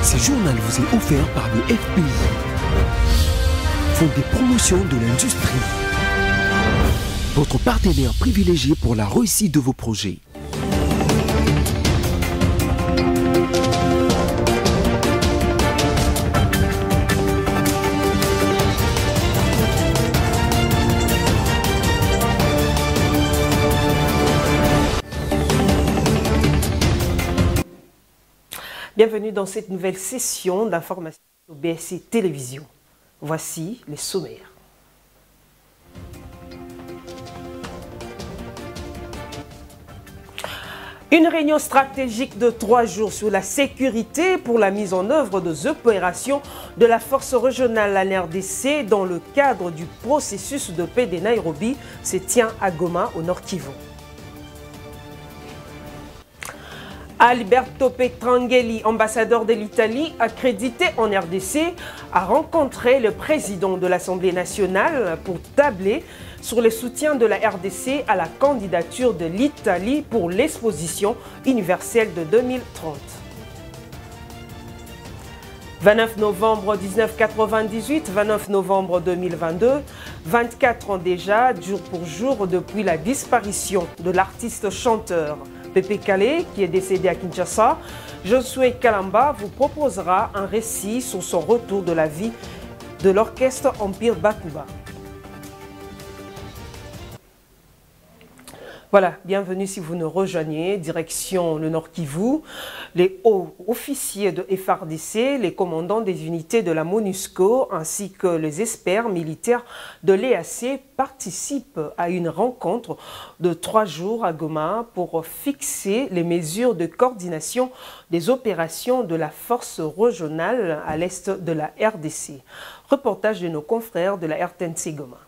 Ce journal vous est offert par le FPI, Fonds des promotions de l'industrie, votre partenaire privilégié pour la réussite de vos projets. Bienvenue dans cette nouvelle session d'information au BSC Télévision. Voici les sommaires. Une réunion stratégique de 3 jours sur la sécurité pour la mise en œuvre des opérations de la force régionale en RDC dans le cadre du processus de paix de Nairobi se tient à Goma, au Nord Kivu. Alberto Petrangeli, ambassadeur de l'Italie accrédité en RDC, a rencontré le président de l'Assemblée nationale pour tabler sur le soutien de la RDC à la candidature de l'Italie pour l'exposition universelle de 2030. 29 novembre 1998, 29 novembre 2022, 24 ans déjà, jour pour jour, depuis la disparition de l'artiste chanteur Pépé Kalé, qui est décédé à Kinshasa. Josué Kalamba vous proposera un récit sur son retour de la vie de l'orchestre Empire Bakuba. Voilà, bienvenue si vous nous rejoignez, direction le Nord Kivu. Les hauts officiers de FARDC, les commandants des unités de la MONUSCO ainsi que les experts militaires de l'EAC participent à une rencontre de 3 jours à Goma pour fixer les mesures de coordination des opérations de la force régionale à l'est de la RDC. Reportage de nos confrères de la RTNC Goma.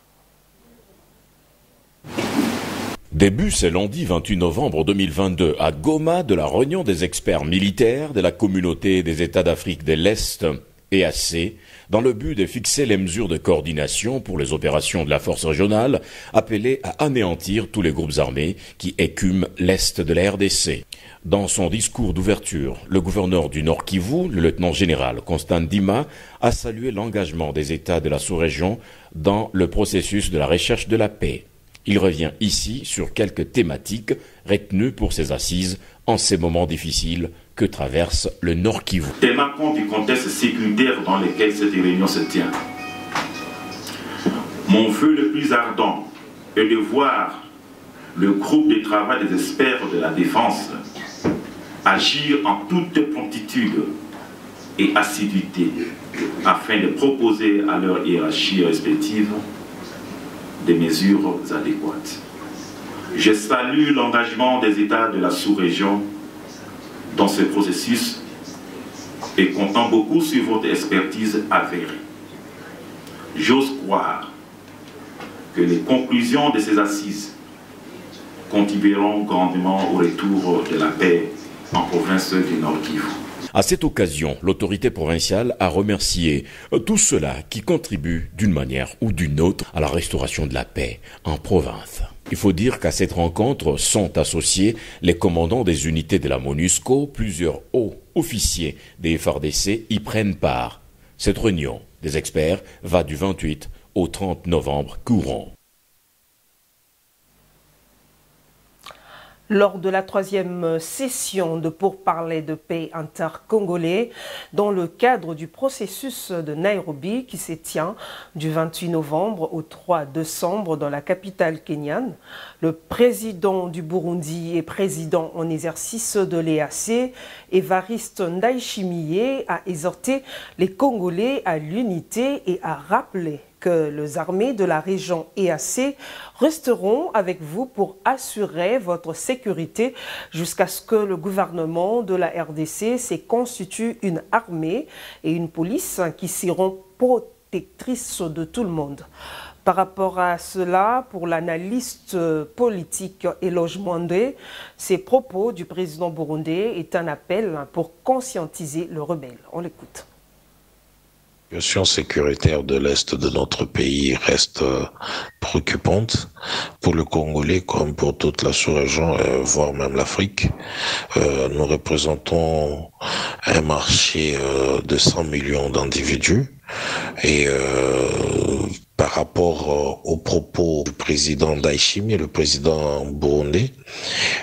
Début ce lundi 28 novembre 2022 à Goma de la réunion des experts militaires de la communauté des États d'Afrique de l'Est, EAC, dans le but de fixer les mesures de coordination pour les opérations de la force régionale appelées à anéantir tous les groupes armés qui écument l'Est de la RDC. Dans son discours d'ouverture, le gouverneur du Nord Kivu, le lieutenant-général Constant Dima, a salué l'engagement des États de la sous-région dans le processus de la recherche de la paix. Il revient ici sur quelques thématiques retenues pour ces assises en ces moments difficiles que traverse le Nord Kivu. Tenant compte du contexte sécuritaire dans lequel cette réunion se tient, mon vœu le plus ardent est de voir le groupe de travail des experts de la défense agir en toute promptitude et assiduité afin de proposer à leur hiérarchie respective des mesures adéquates. Je salue l'engagement des États de la sous-région dans ce processus et comptant beaucoup sur votre expertise avérée. J'ose croire que les conclusions de ces assises contribueront grandement au retour de la paix en province du Nord Kivu. À cette occasion, l'autorité provinciale a remercié tous ceux-là qui contribuent d'une manière ou d'une autre à la restauration de la paix en province. Il faut dire qu'à cette rencontre sont associés les commandants des unités de la MONUSCO, plusieurs hauts officiers des FARDC y prennent part. Cette réunion des experts va du 28 au 30 novembre courant. Lors de la 3e session de pourparlers de paix intercongolais, dans le cadre du processus de Nairobi qui se tient du 28 novembre au 3 décembre dans la capitale kenyane, le président du Burundi et président en exercice de l'EAC, Évariste Ndayishimiye, a exhorté les Congolais à l'unité et a rappelé que les armées de la région EAC resteront avec vous pour assurer votre sécurité jusqu'à ce que le gouvernement de la RDC se constitue une armée et une police qui seront protectrices de tout le monde. Par rapport à cela, pour l'analyste politique Eloge Mwandé, ces propos du président burundais est un appel pour conscientiser le rebelle. On l'écoute. La situation sécuritaire de l'Est de notre pays reste préoccupante pour le Congolais comme pour toute la sous-région, voire même l'Afrique. Nous représentons un marché de 100 millions d'individus. Et par rapport aux propos du président Ndayishimiye, le président burundais,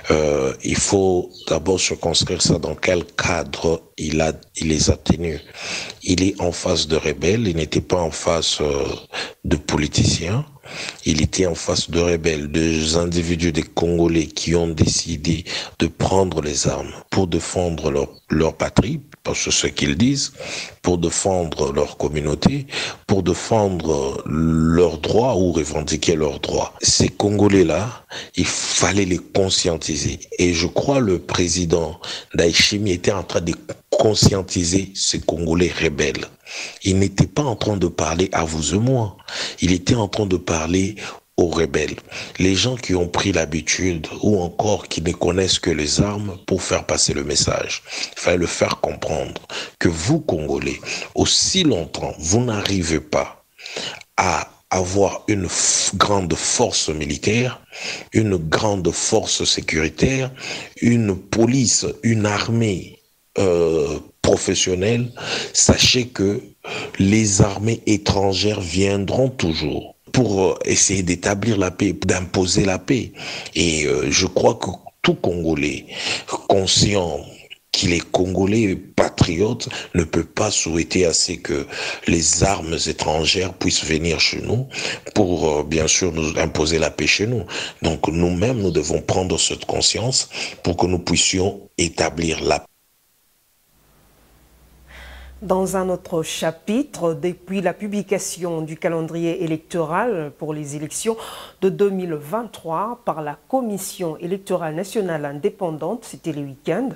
il faut d'abord circonscrire ça dans quel cadre il les a tenus. Il est en face de rebelles, il n'était pas en face de politiciens. Il était en face de rebelles, des individus, des Congolais qui ont décidé de prendre les armes pour défendre leur patrie, parce que ce qu'ils disent, pour défendre leur communauté, pour défendre leurs droits ou revendiquer leurs droits. Ces Congolais-là, il fallait les conscientiser. Et je crois le président Ndayishimiye était en train de conscientiser ces Congolais rebelles. Il n'était pas en train de parler à vous et moi. Il était en train de parler aux rebelles. Les gens qui ont pris l'habitude ou encore qui ne connaissent que les armes pour faire passer le message. Il fallait le faire comprendre que vous, Congolais, aussi longtemps, vous n'arrivez pas à avoir une grande force militaire, une grande force sécuritaire, une police, une armée professionnels, sachez que les armées étrangères viendront toujours pour essayer d'établir la paix, d'imposer la paix. Et je crois que tout Congolais conscient qu'il est Congolais patriote ne peut pas souhaiter assez que les armes étrangères puissent venir chez nous pour bien sûr nous imposer la paix chez nous. Donc nous-mêmes, nous devons prendre cette conscience pour que nous puissions établir la paix. Dans un autre chapitre, depuis la publication du calendrier électoral pour les élections de 2023 par la Commission électorale nationale indépendante, c'était le week-end,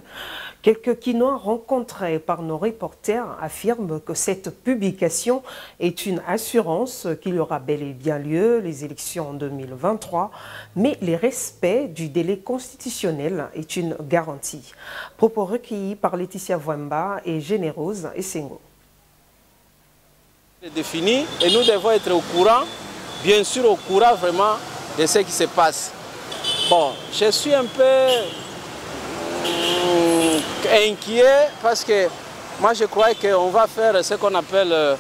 quelques Kinois rencontrés par nos reporters affirment que cette publication est une assurance qu'il y aura bel et bien lieu les élections en 2023, mais le respect du délai constitutionnel est une garantie. Propos recueillis par Laetitia Vwemba et Générose et C'est défini et nous devons être au courant, bien sûr au courant vraiment de ce qui se passe. Bon, je suis un peu inquiet parce que moi je crois qu'on va faire ce qu'on appelle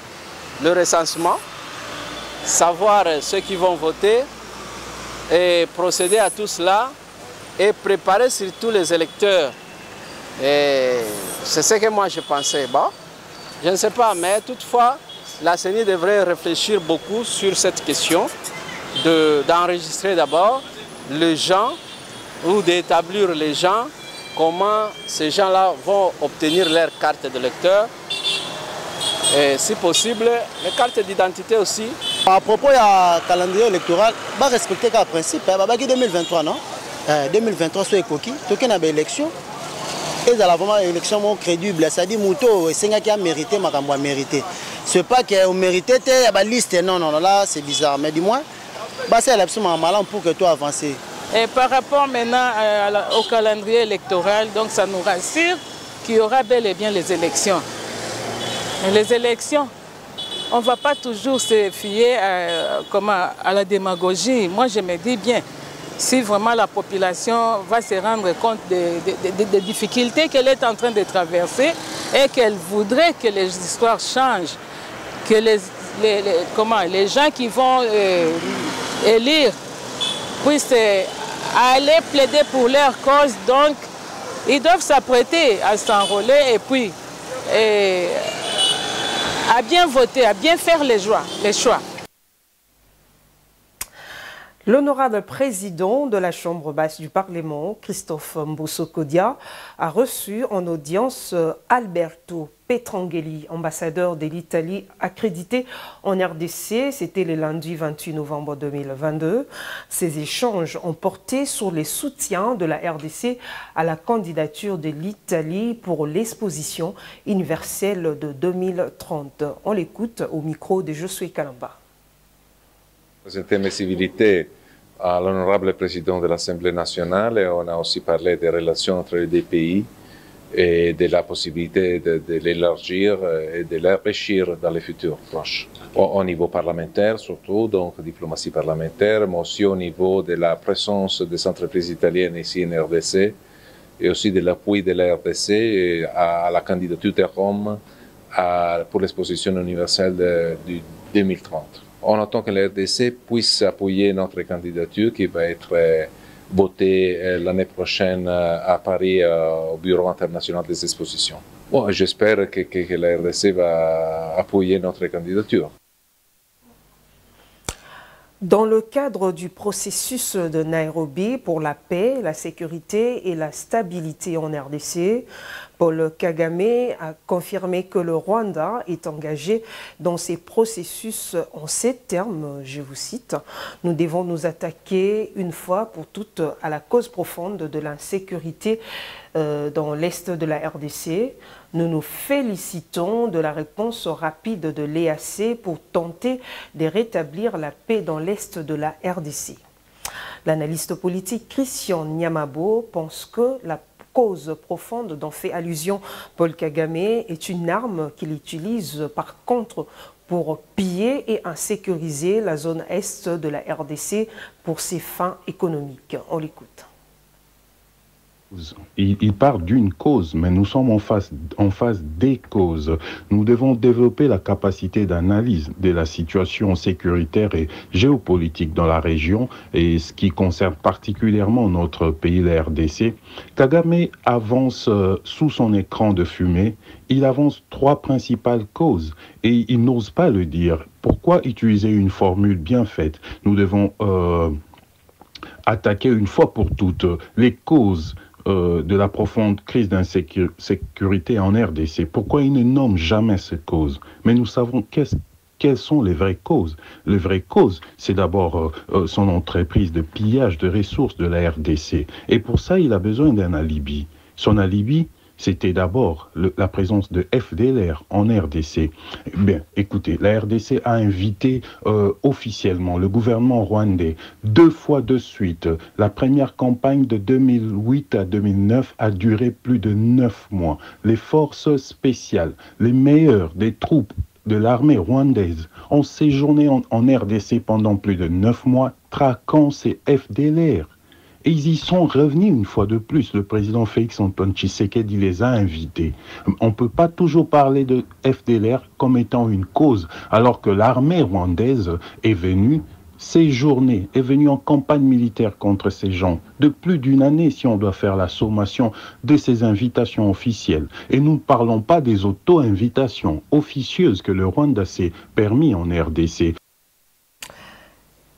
le recensement, savoir ceux qui vont voter et procéder à tout cela et préparer surtout les électeurs. Et c'est ce que moi je pensais. Bon, je ne sais pas, mais toutefois, la CENI devrait réfléchir beaucoup sur cette question, d'enregistrer d'abord les gens ou d'établir les gens, comment ces gens-là vont obtenir leur carte d'électeur et si possible, les cartes d'identité aussi. À propos du calendrier électoral, il va respecter le principe, il va 2023, non 2023, c'est coquille, il y a une élection. Et dans la vraiment élection crédible, c'est-à-dire que c'est qui a mérité, ma a mérité. Ce n'est pas qu'il a mérité, il y a une liste, non, là c'est bizarre. Mais dis-moi, c'est absolument malin pour que tu avances. Et par rapport maintenant au calendrier électoral, donc ça nous rassure qu'il y aura bel et bien les élections. Mais les élections, on ne va pas toujours se fier à la démagogie. Moi je me dis bien, si vraiment la population va se rendre compte des difficultés qu'elle est en train de traverser et qu'elle voudrait que les histoires changent, que les gens qui vont élire puissent aller plaider pour leur cause, donc ils doivent s'apprêter à s'enrôler et puis à bien voter, à bien faire les choix. L'honorable président de la Chambre basse du Parlement, Christophe Mbosso-Kodia, a reçu en audience Alberto Petrangeli, ambassadeur de l'Italie accrédité en RDC. C'était le lundi 28 novembre 2022. Ces échanges ont porté sur les soutiens de la RDC à la candidature de l'Italie pour l'exposition universelle de 2030. On l'écoute au micro de Josué Kalamba. Présenter mes civilités à l'honorable président de l'Assemblée nationale et on a aussi parlé des relations entre les deux pays et de la possibilité de l'élargir et de l'enrichir dans les futurs proches. Au niveau parlementaire surtout, donc diplomatie parlementaire, mais aussi au niveau de la présence des entreprises italiennes ici en RDC et aussi de l'appui de la RDC à la candidature de Rome pour l'exposition universelle de 2030. On attend que la RDC puisse appuyer notre candidature qui va être votée l'année prochaine à Paris au Bureau international des expositions. Bon, j'espère que la RDC va appuyer notre candidature. Dans le cadre du processus de Nairobi pour la paix, la sécurité et la stabilité en RDC, Paul Kagame a confirmé que le Rwanda est engagé dans ces processus en ces termes, je vous cite, « Nous devons nous attaquer une fois pour toutes à la cause profonde de l'insécurité dans l'est de la RDC. Nous nous félicitons de la réponse rapide de l'EAC pour tenter de rétablir la paix dans l'est de la RDC. » L'analyste politique Christian Nyamabo pense que la cause profonde dont fait allusion Paul Kagame est une arme qu'il utilise par contre pour piller et insécuriser la zone est de la RDC pour ses fins économiques. On l'écoute. Il part d'une cause, mais nous sommes en face des causes. Nous devons développer la capacité d'analyse de la situation sécuritaire et géopolitique dans la région et ce qui concerne particulièrement notre pays, la RDC. Kagame avance sous son écran de fumée. Il avance 3 principales causes et il n'ose pas le dire. Pourquoi utiliser une formule bien faite? Nous devons attaquer une fois pour toutes les causes de la profonde crise d'insécurité en RDC. Pourquoi il ne nomme jamais ces causes? Mais nous savons quelles sont les vraies causes. Les vraies causes, c'est d'abord son entreprise de pillage de ressources de la RDC. Et pour ça, il a besoin d'un alibi. Son alibi, c'était d'abord la présence de FDLR en RDC. Bien, écoutez, la RDC a invité officiellement le gouvernement rwandais 2 fois de suite. La première campagne de 2008 à 2009 a duré plus de 9 mois. Les forces spéciales, les meilleures des troupes de l'armée rwandaise ont séjourné en RDC pendant plus de 9 mois, traquant ces FDLR. Et ils y sont revenus une fois de plus. Le président Félix-Antoine Tshisekedi les a invités. On ne peut pas toujours parler de FDLR comme étant une cause, alors que l'armée rwandaise est venue séjourner, est venue en campagne militaire contre ces gens de plus d'une année si on doit faire la sommation de ces invitations officielles. Et nous ne parlons pas des auto-invitations officieuses que le Rwanda s'est permis en RDC.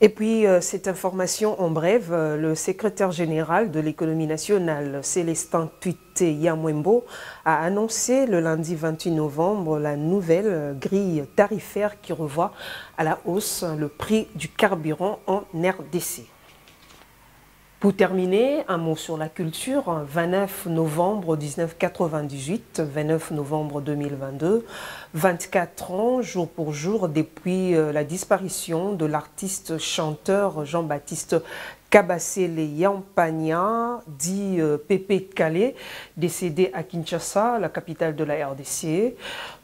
Et puis, cette information en bref, le secrétaire général de l'économie nationale, Célestin Tuité Yamwembo, a annoncé le lundi 28 novembre la nouvelle grille tarifaire qui revoit à la hausse le prix du carburant en RDC. Pour terminer, un mot sur la culture. 29 novembre 1998, 29 novembre 2022, 24 ans, jour pour jour, depuis la disparition de l'artiste chanteur Jean-Baptiste Kabasele Yampania, dit Pépé Kalé, décédé à Kinshasa, la capitale de la RDC.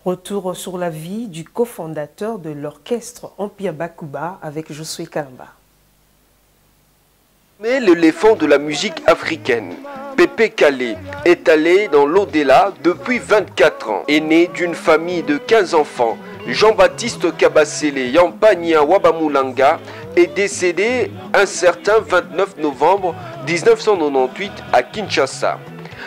Retour sur la vie du cofondateur de l'orchestre Empire Bakuba avec Josué Kalamba. Mais l'éléphant de la musique africaine, Pépé Kalé, est allé dans l'au-delà depuis 24 ans. Est né d'une famille de 15 enfants, Jean-Baptiste Kabasele Yampania Wabamulanga est décédé un certain 29 novembre 1998 à Kinshasa.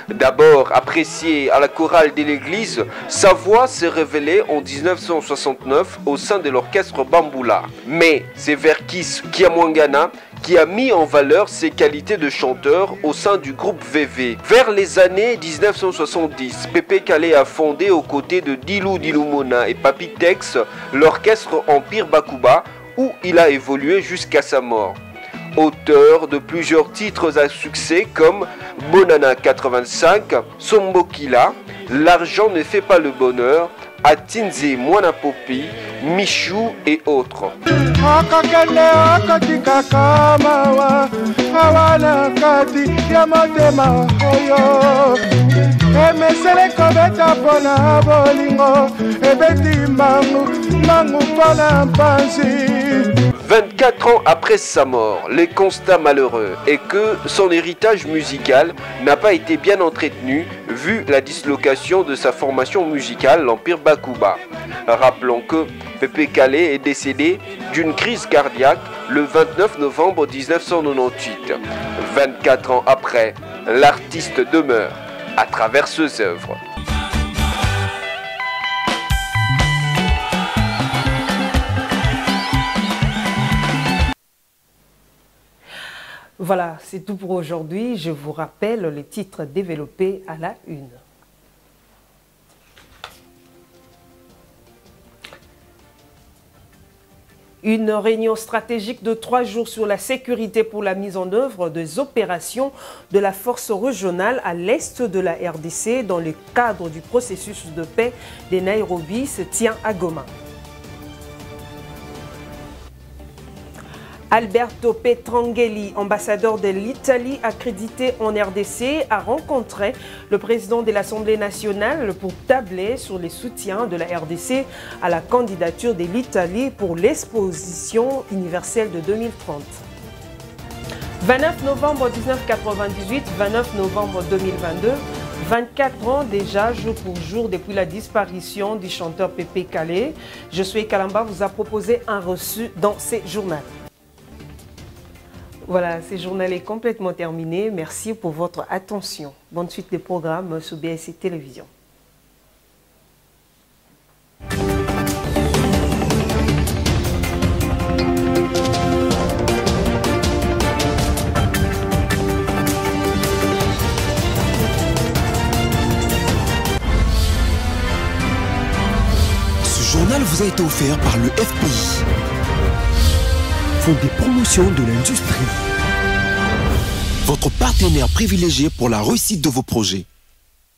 D'abord apprécié à la chorale de l'église, sa voix s'est révélée en 1969 au sein de l'orchestre Bamboula. Mais c'est Verkis Kiamwangana qui a mis en valeur ses qualités de chanteur au sein du groupe VV. Vers les années 1970, Pépé Kalé a fondé aux côtés de Dilou Dilumona et Papi Tex l'orchestre Empire Bakuba où il a évolué jusqu'à sa mort. Auteur de plusieurs titres à succès comme Bonana 85, Sombokila, L'argent ne fait pas le bonheur, Atinze Mwana Popi, Michou et autres. 24 ans après sa mort, le constat malheureux est que son héritage musical n'a pas été bien entretenu vu la dislocation de sa formation musicale, l'Empire Bakuba. Rappelons que Pépé Calé est décédé d'une crise cardiaque le 29 novembre 1998. 24 ans après, l'artiste demeure à travers ses œuvres. Voilà, c'est tout pour aujourd'hui. Je vous rappelle les titres développés à la une. Une réunion stratégique de 3 jours sur la sécurité pour la mise en œuvre des opérations de la force régionale à l'est de la RDC dans le cadre du processus de paix de Nairobi se tient à Goma. Alberto Petrangeli, ambassadeur de l'Italie accrédité en RDC, a rencontré le président de l'Assemblée nationale pour tabler sur les soutiens de la RDC à la candidature de l'Italie pour l'exposition universelle de 2030. 29 novembre 1998, 29 novembre 2022, 24 ans déjà, jour pour jour, depuis la disparition du chanteur Pépé Calé. Je suis Kalamba vous a proposé un reçu dans ce journal. Voilà, ce journal est complètement terminé. Merci pour votre attention. Bonne suite des programmes sur BSC Télévision. Ce journal vous a été offert par le FPI. Fonds des promotions de l'industrie. Votre partenaire privilégié pour la réussite de vos projets.